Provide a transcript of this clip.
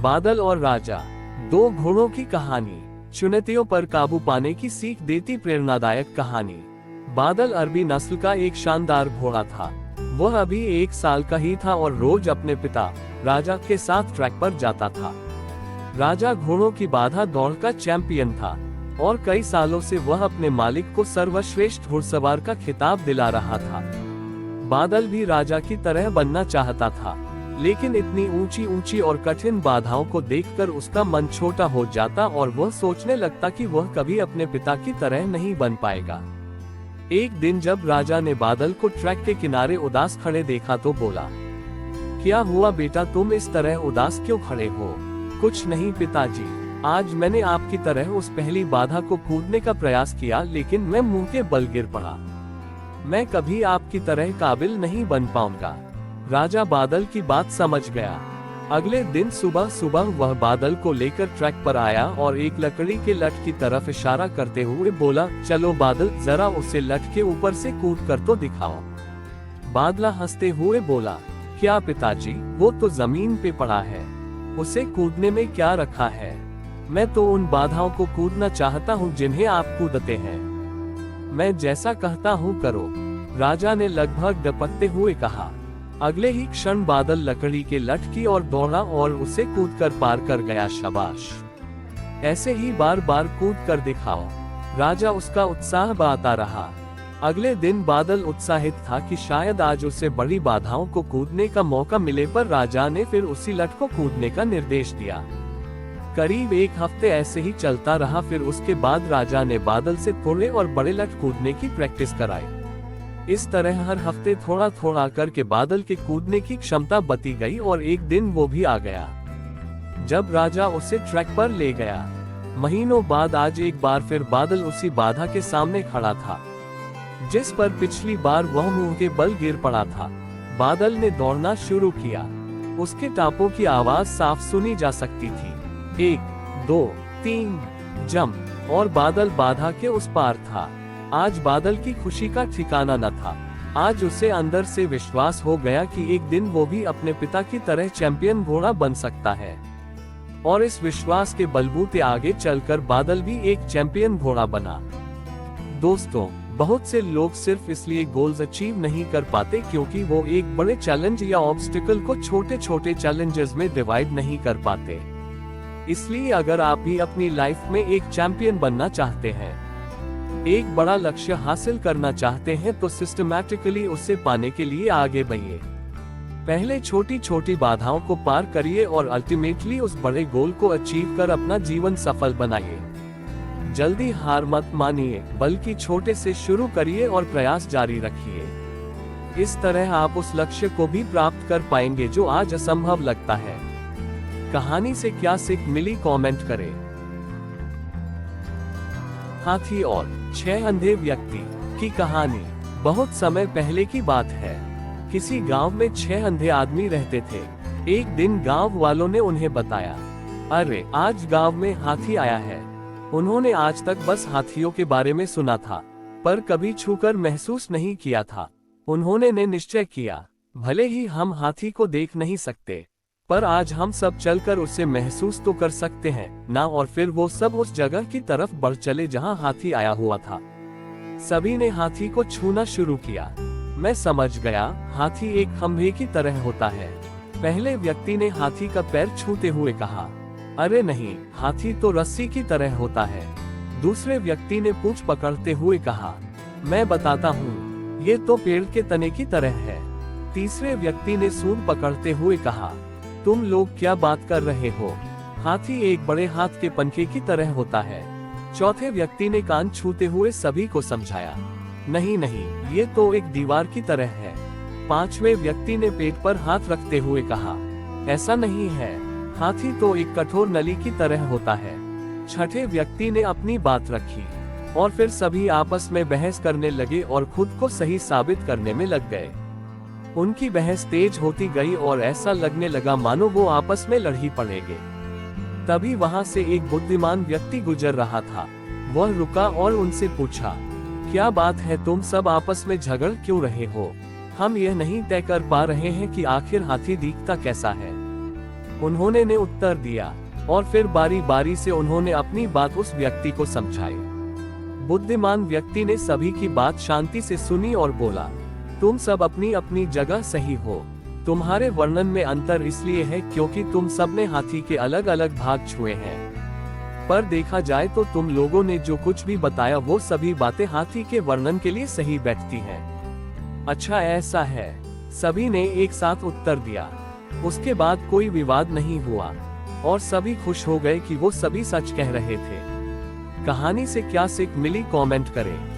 बादल और राजा, दो घोड़ों की कहानी। चुनौतियों पर काबू पाने की सीख देती प्रेरणादायक कहानी। बादल अरबी नस्ल का एक शानदार घोड़ा था। वह अभी 1 साल का ही था और रोज अपने पिता राजा के साथ ट्रैक पर जाता था। राजा घोड़ों की बाधा दौड़ का चैंपियन था और कई सालों से वह अपने मालिक को सर्वश्रेष्ठ घुड़सवार का खिताब दिला रहा था। बादल भी राजा की तरह बनना चाहता था, लेकिन इतनी ऊंची ऊंची और कठिन बाधाओं को देखकर उसका मन छोटा हो जाता और वह सोचने लगता कि वह कभी अपने पिता की तरह नहीं बन पाएगा। एक दिन जब राजा ने बादल को ट्रैक के किनारे उदास खड़े देखा तो बोला, क्या हुआ बेटा, तुम इस तरह उदास क्यों खड़े हो? कुछ नहीं पिताजी, आज मैंने आपकी तरह उस पहली बाधा को कूदने का प्रयास किया, लेकिन मैं मुंह के बल गिर पड़ा। मैं कभी आपकी तरह काबिल नहीं बन पाऊंगा। राजा बादल की बात समझ गया। अगले दिन सुबह सुबह वह बादल को लेकर ट्रैक पर आया और एक लकड़ी के लठ की तरफ इशारा करते हुए बोला, चलो बादल, जरा उसे लठ के ऊपर से कूद कर तो दिखाओ। बादला हंसते हुए बोला, क्या पिताजी, वो तो जमीन पे पड़ा है, उसे कूदने में क्या रखा है? मैं तो उन बाधाओं को कूदना चाहता हूँ जिन्हें आप कूदते हैं। मैं जैसा कहता हूँ करो, राजा ने लगभग डपकते हुए कहा। अगले ही क्षण बादल लकड़ी के लठ की ओर दौड़ा और उसे कूदकर पार कर गया। शाबाश, ऐसे ही बार बार कूद कर दिखाओ। राजा उसका उत्साह बढ़ाता रहा। अगले दिन बादल उत्साहित था कि शायद आज उसे बड़ी बाधाओं को कूदने का मौका मिले, पर राजा ने फिर उसी लठ को कूदने का निर्देश दिया। करीब 1 हफ्ते ऐसे ही चलता रहा। फिर उसके बाद राजा ने बादल से थोड़े और बड़े लठ कूदने की प्रैक्टिस कराई। इस तरह हर हफ्ते थोड़ा थोड़ा करके बादल के कूदने की क्षमता बढ़ती गई और एक दिन वो भी आ गया जब राजा उसे ट्रैक पर ले गया। महीनों बाद आज एक बार फिर बादल उसी बाधा के सामने खड़ा था जिस पर पिछली बार वह मुंह के बल गिर पड़ा था। बादल ने दौड़ना शुरू किया। उसके टापों की आवाज साफ सुनी जा सकती थी। 1, 2, 3 जंप, और बादल बाधा के उस पार था। आज बादल की खुशी का ठिकाना न था। आज उसे अंदर से विश्वास हो गया कि एक दिन वो भी अपने पिता की तरह चैंपियन घोड़ा बन सकता है। और इस विश्वास के बलबूते आगे चलकर बादल भी एक चैंपियन घोड़ा बना। दोस्तों, बहुत से लोग सिर्फ इसलिए गोल्स अचीव नहीं कर पाते क्योंकि वो एक बड़े चैलेंज या ऑब्स्टिकल को छोटे छोटे चैलेंजेस में डिवाइड नहीं कर पाते। इसलिए अगर आप भी अपनी लाइफ में एक चैंपियन बनना चाहते हैं, एक बड़ा लक्ष्य हासिल करना चाहते हैं, तो सिस्टमैटिकली उसे पाने के लिए आगे बढ़िए। पहले छोटी छोटी बाधाओं को पार करिए और अल्टीमेटली उस बड़े गोल को अचीव कर अपना जीवन सफल बनाइए। जल्दी हार मत मानिए, बल्कि छोटे से शुरू करिए और प्रयास जारी रखिए। इस तरह आप उस लक्ष्य को भी प्राप्त कर पाएंगे जो आज असंभव लगता है। कहानी से क्या सीख मिली, कमेंट करें। हाथी और 6 अंधे व्यक्ति की कहानी। बहुत समय पहले की बात है। किसी गांव में 6 अंधे आदमी रहते थे। एक दिन गांव वालों ने उन्हें बताया, अरे आज गांव में हाथी आया है। उन्होंने आज तक बस हाथियों के बारे में सुना था, पर कभी छूकर महसूस नहीं किया था। उन्होंने निश्चय किया, भले ही हम हाथी को देख नहीं सकते, पर आज हम सब चलकर उसे महसूस तो कर सकते हैं ना। और फिर वो सब उस जगह की तरफ बढ़ चले जहां हाथी आया हुआ था। सभी ने हाथी को छूना शुरू किया। मैं समझ गया, हाथी एक खंभे की तरह होता है। पहले व्यक्ति ने हाथी का पैर छूते हुए कहा, अरे नहीं, हाथी तो रस्सी की तरह होता है। दूसरे व्यक्ति ने पूंछ पकड़ते हुए कहा, मैं बताता हूँ, ये तो पेड़ के तने की तरह है। तीसरे व्यक्ति ने सूंड पकड़ते हुए कहा, तुम लोग क्या बात कर रहे हो? हाथी एक बड़े हाथ के पंखे की तरह होता है। चौथे व्यक्ति ने कान छूते हुए सभी को समझाया, नहीं नहीं, ये तो एक दीवार की तरह है। पांचवें व्यक्ति ने पेट पर हाथ रखते हुए कहा, ऐसा नहीं है, हाथी तो एक कठोर नली की तरह होता है। छठे व्यक्ति ने अपनी बात रखी और फिर सभी आपस में बहस करने लगे और खुद को सही साबित करने में लग गए। उनकी बहस तेज होती गई और ऐसा लगने लगा मानो वो आपस में लड़ ही पड़ेंगे। तभी वहां से एक बुद्धिमान व्यक्ति गुजर रहा था। वह रुका और उनसे पूछा, क्या बात है, तुम सब आपस में झगड़ क्यों रहे हो? हम यह नहीं तय कर पा रहे हैं कि आखिर हाथी दिखता कैसा है। उन्होंने ने उत्तर दिया, और फिर बारी बारी से उन्होंने अपनी बात उस व्यक्ति को समझाई। बुद्धिमान व्यक्ति ने सभी की बात शांति से सुनी और बोला, तुम सब अपनी अपनी जगह सही हो। तुम्हारे वर्णन में अंतर इसलिए है क्योंकि तुम सब ने हाथी के अलग अलग भाग छुए हैं। पर देखा जाए तो तुम लोगों ने जो कुछ भी बताया वो सभी बातें हाथी के वर्णन के लिए सही बैठती हैं। अच्छा ऐसा है, सभी ने एक साथ उत्तर दिया। उसके बाद कोई विवाद नहीं हुआ और सभी खुश हो गए कि वो सभी सच कह रहे थे। कहानी से क्या सीख मिली कमेंट करें।